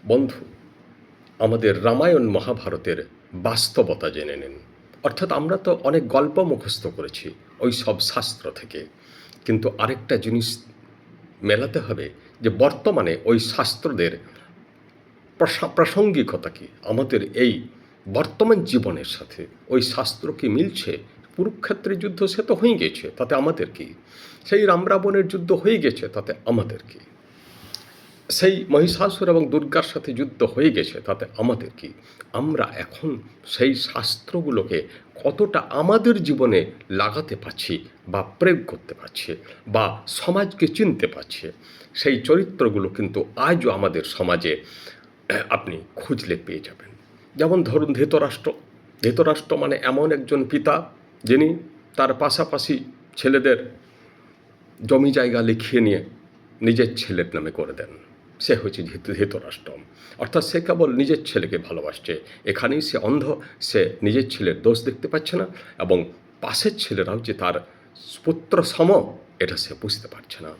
বন্ধু, আমাদের রামায়ণ মহাভারতের বাস্তবতা জেনে নিন। অর্থাৎ আমরা তো অনেক গল্প মুখস্থ করেছি ওই সব শাস্ত্র থেকে, কিন্তু আরেকটা জিনিস মেলাতে হবে যে বর্তমানে ওই শাস্ত্রদের প্রাসঙ্গিকতা কি আমাদের এই বর্তমান জীবনের সাথে। ওই শাস্ত্র কি মিলছে? কুরুক্ষেত্রের যুদ্ধ সে তো হয়ে গেছে, তাতে আমাদের কি? সেই রাম রাবণের যুদ্ধ হয়ে গেছে, তাতে আমাদের কি? সেই মহিষাসুর এবং দুর্গার সাথে যুদ্ধ হয়ে গেছে, তাতে আমাদের কি? আমরা এখন সেই শাস্ত্রগুলোকে কতটা আমাদের জীবনে লাগাতে পারছি বা প্রয়োগ করতে পারছি বা সমাজকে চিনতে পারছি, সেই চরিত্রগুলো কিন্তু আজও আমাদের সমাজে আপনি খুঁজলে পেয়ে যাবেন। যেমন ধরুন ধৃতরাষ্ট্র। ধৃতরাষ্ট্র মানে এমন একজন পিতা যিনি তার পাশাপাশি ছেলেদের জমি জায়গা লিখিয়ে নিয়ে নিজের ছেলের নামে করে দেন। সে হচ্ছে ধৃতরাষ্ট্র। অর্থাৎ সে কেবল নিজের ছেলেকে ভালোবাসছে, এখানেই সে অন্ধ। সে নিজের ছেলের দোষ দেখতে পাচ্ছে না এবং পাশের ছেলেরাও যে তার পুত্র সম, এটা সে বুঝতে পারছে না।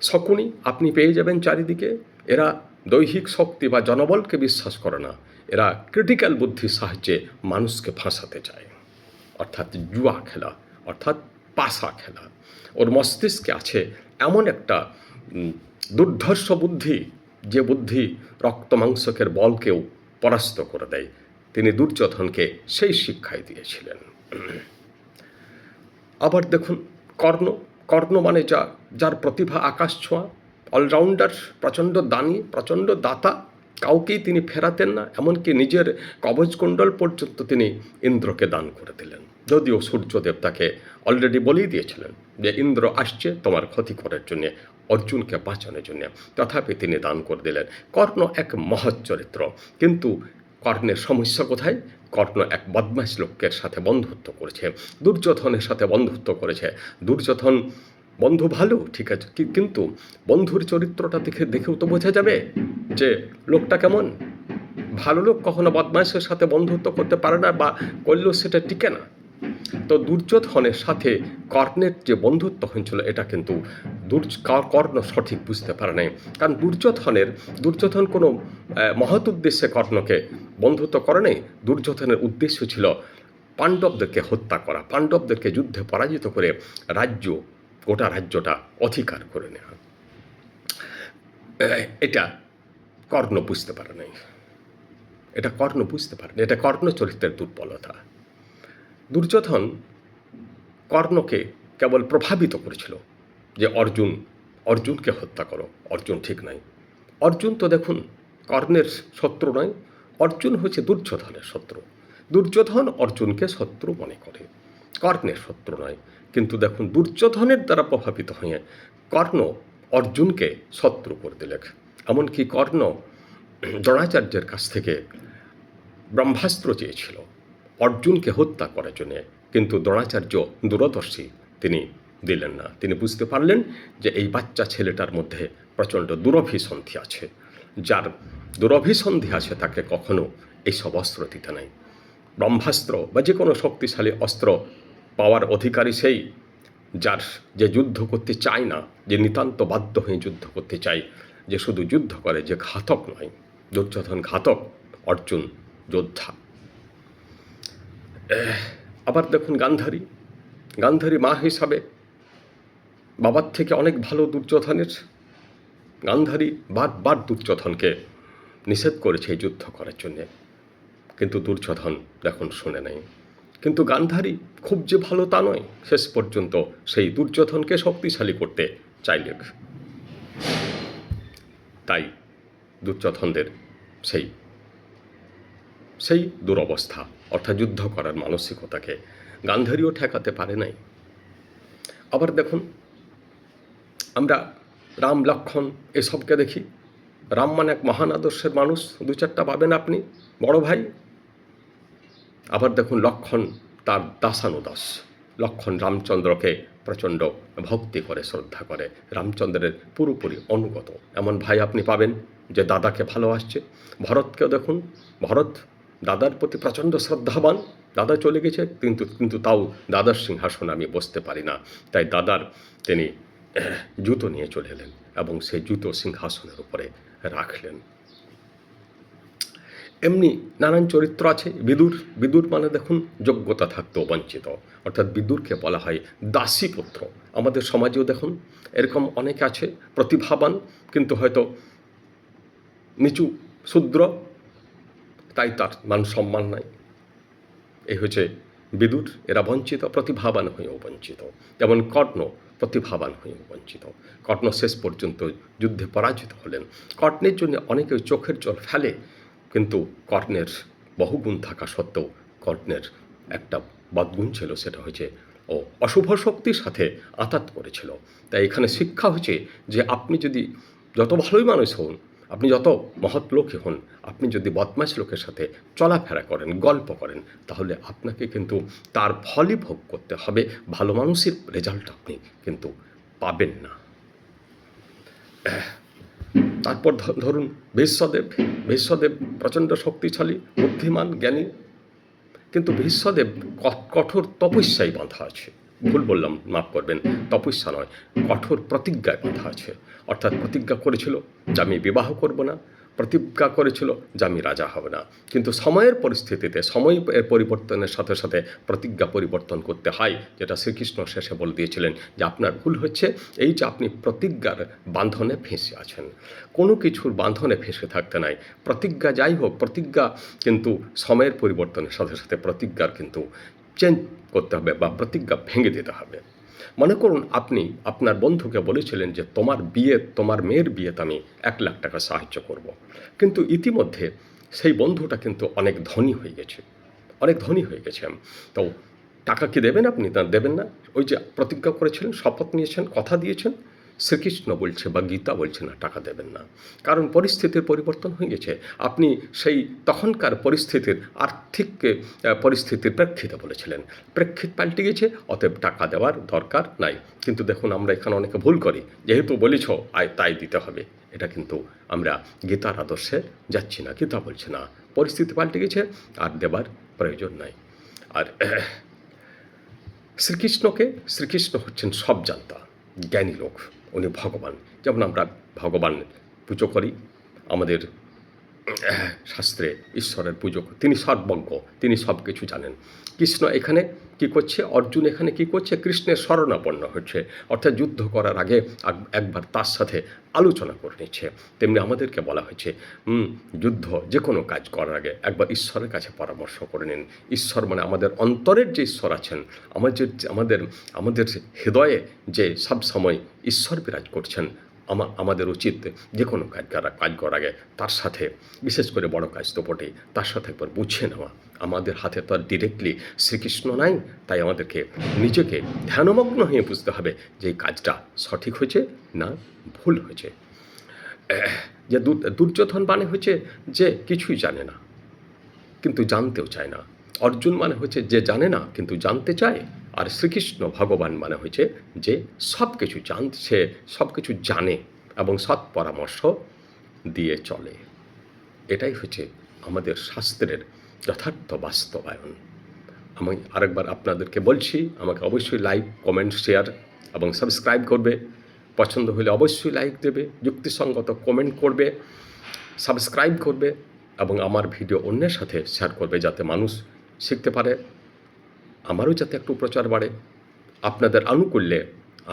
শকুনি আপনি পেয়ে যাবেন চারিদিকে। এরা দৈহিক শক্তি বা জনবলকে বিশ্বাস করে না, এরা ক্রিটিক্যাল বুদ্ধির সাহায্যে মানুষকে ফাঁসাতে চায়। অর্থাৎ জুয়া খেলা, অর্থাৎ পাশা খেলা। ওর মস্তিষ্কে আছে এমন একটা দুর্ধর্ষ বুদ্ধি, যে বুদ্ধি রক্ত মাংসকের বলকেও পরাস্ত করে দেয়। তিনি দুর্যোধনকে সেই শিক্ষাই দিয়েছিলেন। আবার দেখুন কর্ণ। কর্ণ মানে যার প্রতিভা আকাশ ছোঁয়া, অলরাউন্ডার, প্রচণ্ড দানি, প্রচণ্ড দাতা। কাউকেই তিনি ফেরাতেন না, এমনকি নিজের কবচকুণ্ডল পর্যন্ত তিনি ইন্দ্রকে দান করে দিলেন। যদিও সূর্যদেব তাকে অলরেডি বলেই দিয়েছিলেন যে ইন্দ্র আসছে তোমার ক্ষতি করার জন্যে, অর্জুনকে বাঁচানোর জন্য, তথাপি তিনি দান করে দিলেন। কর্ণ এক মহৎ চরিত্র, কিন্তু কর্ণের সমস্যা কোথায়? কর্ণ এক বদমাশ লোকের সাথে বন্ধুত্ব করেছে, দুর্যোধনের সাথে বন্ধুত্ব করেছে। দুর্যোধন বন্ধু ভালো, ঠিক আছে, কিন্তু বন্ধুর চরিত্রটা দেখেও তো বোঝা যাবে যে লোকটা কেমন। ভালো লোক কখনো বদমাশের সাথে বন্ধুত্ব করতে পারে না, বা করলেও সেটা টিকে না। তো দুর্যোধনের সাথে কর্ণের যে বন্ধুত্ব হয়েছিল, এটা কিন্তু কর্ণ সঠিক বুঝতে পারে নাই। কারণ দুর্যোধন কোনো মহৎ উদ্দেশ্যে কর্ণকে বন্ধুত্ব করে নাই। দুর্যোধনের উদ্দেশ্য ছিল পাণ্ডবদেরকে হত্যা করা, পাণ্ডবদেরকে যুদ্ধে পরাজিত করে গোটা রাজ্যটা অধিকার করে নেওয়া। এটা কর্ণ বুঝতে পারে নাই। এটা কর্ণ চরিত্রের দুর্বলতা। দুর্যোধন কর্ণকে কেবল প্রভাবিত করেছিল যে অর্জুনকে হত্যা করো, অর্জুন ঠিক নাই। অর্জুন তো দেখুন কর্ণের শত্রু নয়, অর্জুন হচ্ছে দুর্যোধনের শত্রু। দুর্যোধন অর্জুনকে শত্রু মনে করে, কর্ণের শত্রু নয়। কিন্তু দেখুন দুর্যোধনের দ্বারা প্রভাবিত হয়ে কর্ণ অর্জুনকে শত্রু করে দিলেন। এমনকি কর্ণ দ্রোণাচার্যের কাছ থেকে ব্রহ্মাস্ত্র চেয়েছিল অর্জুনকে হত্যা করার জন্যে, কিন্তু দ্রোণাচার্য দূরদর্শী, তিনি দিলেন না। তিনি বুঝতে পারলেন যে এই বাচ্চা ছেলেটার মধ্যে প্রচণ্ড দুরভিসন্ধি আছে, যার দুরভিসন্ধি আছে তাকে কখনো এইসব অস্ত্র দিতে নাই। ব্রহ্মাস্ত্র বা যে কোনো শক্তিশালী অস্ত্র পাওয়ার অধিকারী সেই, যে যুদ্ধ করতে চায় না, যে নিতান্ত বাধ্য হয়ে যুদ্ধ করতে চায়, যে শুধু যুদ্ধ করে, যে ঘাতক নয়। দুর্যোধন ঘাতক, অর্জুন যোদ্ধা। আবার দেখুন গান্ধারী মা হিসাবে বাবার থেকে অনেক ভালো দুর্যোধনের। গান্ধারী বারবার দুর্যোধনকে নিষেধ করেছে এই যুদ্ধ করার জন্যে, কিন্তু দুর্যোধন দেখুন শোনে নাই। কিন্তু গান্ধারী খুব যে ভালো তা নয়, শেষ পর্যন্ত সেই দুর্যোধনকে শক্তিশালী করতে চাইলে। তাই দুর্যোধনদের সেই দুরবস্থা, অর্থাৎ যুদ্ধ করার মানসিকতাকে গান্ধারীও ঠেকাতে পারে নাই। আবার দেখুন আমরা রাম লক্ষ্মণ এসবকে দেখি। রাম মানে এক মহান আদর্শের মানুষ, দু চারটা পাবেন আপনি, বড় ভাই। আবার দেখুন লক্ষ্মণ তার দাসানুদাস। লক্ষ্মণ রামচন্দ্রকে প্রচণ্ড ভক্তি করে, শ্রদ্ধা করে, রামচন্দ্রের পুরোপুরি অনুগত। এমন ভাই আপনি পাবেন যে দাদাকে ভালোবাসছে। ভরতকেও দেখুন, ভরত দাদার প্রতি প্রচণ্ড শ্রদ্ধাবান। দাদা চলে গেছে, কিন্তু তাও দাদার সিংহাসনে আমি বসতে পারি না, তাই তিনি জুতো নিয়ে চলে এলেন এবং সেই জুতো সিংহাসনের উপরে রাখলেন। এমনি নানান চরিত্র আছে। বিদুর, বিদুর মানে দেখুন যোগ্যতা থাকতেও বঞ্চিত, অর্থাৎ বিদুরকে বলা হয় দাসীপুত্র। আমাদের সমাজেও দেখুন এরকম অনেকে আছে প্রতিভাবান, কিন্তু হয়তো নিচু, শূদ্র, তাই তার মান সম্মান নাই। এই হচ্ছে বিদুর, এরা বঞ্চিত, প্রতিভাবান হয়েও বঞ্চিত। যেমন কর্ণ, প্রতিভাবান হয়েও বঞ্চিত। কর্ণ শেষ পর্যন্ত যুদ্ধে পরাজিত হলেন। কর্ণের জন্য অনেকে চোখের জল ফেলে, কিন্তু কর্ণের বহুগুণ থাকা সত্ত্বেও কর্ণের একটা বদগুণ ছিল, সেটা হচ্ছে ও অশুভ শক্তির সাথে আঘাত করেছিল। তাই এখানে শিক্ষা হচ্ছে যে আপনি যদি যত ভালোই মানুষ হন, আপনি যত মহৎ লোকই হন, আপনি যদি বদমাশ লোকের সাথে চলাফেরা করেন, গল্প করেন, তাহলে আপনাকে কিন্তু তার ফলই ভোগ করতে হবে। ভালো মানুষের রেজাল্ট আপনি কিন্তু পাবেন না। তারপর ধরুন ভীষ্মদেব। ভীষ্মদেব প্রচণ্ড শক্তিশালী, বুদ্ধিমান, জ্ঞানী, কিন্তু ভীষ্মদেব কঠোর তপস্যায় বাঁধা আছে। ভুল বললাম, মাফ করবেন, তপস্যা নয়, কঠোর প্রতিজ্ঞায় বাঁধা আছে। অর্থাৎ প্রতিজ্ঞা করেছিল যে আমি বিবাহ করব না, প্রতিজ্ঞা করেছিল যে আমি রাজা হব না। কিন্তু সময়ের পরিস্থিতিতে, সময় পরিবর্তনের সাথে সাথে প্রতিজ্ঞা পরিবর্তন করতে হয়, যেটা শ্রীকৃষ্ণ শেষে বলে দিয়েছিলেন যে আপনার ভুল হচ্ছে এই যে আপনি প্রতিজ্ঞার বাঁধনে ফেঁসে আছেন। কোনো কিছুর বাঁধনে ফেঁসে থাকতে নাই। প্রতিজ্ঞা যাই হোক, প্রতিজ্ঞা কিন্তু সময়ের পরিবর্তনের সাথে সাথে প্রতিজ্ঞার কিন্তু চেঞ্জ করতে হবে বা প্রতিজ্ঞা ভেঙে দিতে হবে। মনে করুন আপনি আপনার বন্ধুকে বলেছিলেন যে তোমার মেয়ের বিয়েতে আমি 1,00,000 টাকা সাহায্য করব। কিন্তু ইতিমধ্যে সেই বন্ধুটা কিন্তু অনেক ধনী হয়ে গেছে, অনেক ধনী হয়ে গেছে। তো টাকা কি দেবেন আপনি? তা দেবেন না। ওই যে প্রতিজ্ঞা করেছিলেন, শপথ নিয়েছেন, কথা দিয়েছেন, শ্রীকৃষ্ণ বলছে বা গীতা বলছে না টাকা দেবেন না। কারণ পরিস্থিতির পরিবর্তন হয়ে গেছে। আপনি সেই তখনকার পরিস্থিতির আর্থিক পরিস্থিতির প্রেক্ষিতে বলেছিলেন, প্রেক্ষিত পাল্টে গেছে, অতএব টাকা দেওয়ার দরকার নাই। কিন্তু দেখুন আমরা এখানে অনেকে ভুল করি, যেহেতু বলেছ আয় তাই দিতে হবে। এটা কিন্তু আমরা গীতার আদর্শে যাচ্ছি না। গীতা বলছে না, পরিস্থিতি পাল্টে গেছে, আর দেবার প্রয়োজন নাই। আর শ্রীকৃষ্ণ হচ্ছেন সব জানতা, জ্ঞানী লোক, উনি ভগবান। যেমন আমরা ভগবান পুজো করি, আমাদের শাস্ত্রে ঈশ্বরের পুজো, তিনি সর্বজ্ঞ, তিনি সব কিছু জানেন। কৃষ্ণ এখানে কি করছে, অর্জুন এখানে কি করছে, কৃষ্ণের শরণাপন্ন হচ্ছে, অর্থাৎ যুদ্ধ করার আগে একবার তার সাথে আলোচনা করে নিচ্ছে। তেমনি আমাদেরকে বলা হয়েছে যুদ্ধ যে কোনো কাজ করার আগে একবার ঈশ্বরের কাছে পরামর্শ করে নিন। ঈশ্বর মানে আমাদের অন্তরের যে ঈশ্বর আছেন, আমাদের হৃদয়ে যে সব সময় ঈশ্বর বিরাজ করছেন, আমাদের উচিত যে কোনো কাজ করার আগে তার সাথে, বিশেষ করে বড় কাজ তো বটেই, তার সাথে একবার বুঝে নেওয়া। আমাদের হাতে তো আর ডিরেক্টলি শ্রীকৃষ্ণ নাই, তাই আমাদেরকে নিজেকে ধ্যানমগ্ন হয়ে বুঝতে হবে যে এই কাজটা সঠিক হয়েছে না ভুল হয়েছে। যে দুর্যোধন মানে হচ্ছে যে কিছুই জানে না কিন্তু জানতেও চায় না। অর্জুন মানে হচ্ছে যে জানে না কিন্তু জানতে চায়। আর শ্রীকৃষ্ণ ভগবান মানে হচ্ছে যে সব কিছু সে সব কিছু জানে এবং সৎ পরামর্শ দিয়ে চলে। এটাই হচ্ছে আমাদের শাস্ত্রের যথার্থ বাস্তবায়ন। আমি আরেকবার আপনাদেরকে বলছি, আমাকে অবশ্যই লাইক, কমেন্ট, শেয়ার এবং সাবস্ক্রাইব করবে। পছন্দ হলে অবশ্যই লাইক দেবে, যুক্তিসঙ্গত কমেন্ট করবে, সাবস্ক্রাইব করবে এবং আমার ভিডিও অন্যের সাথে শেয়ার করবে, যাতে মানুষ শিখতে পারে, আমারও যাতে একটু প্রচার বাড়ে। আপনাদের আনুকূল্যে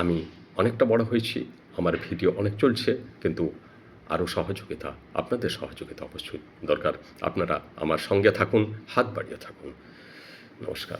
আমি অনেকটা বড় হয়েছি, আমার ভিডিও অনেক চলছে, কিন্তু আরও সহযোগিতা, আপনাদের সহযোগিতা অবশ্যই দরকার। আপনারা আমার সঙ্গে থাকুন, হাত বাড়িয়ে থাকুন। নমস্কার।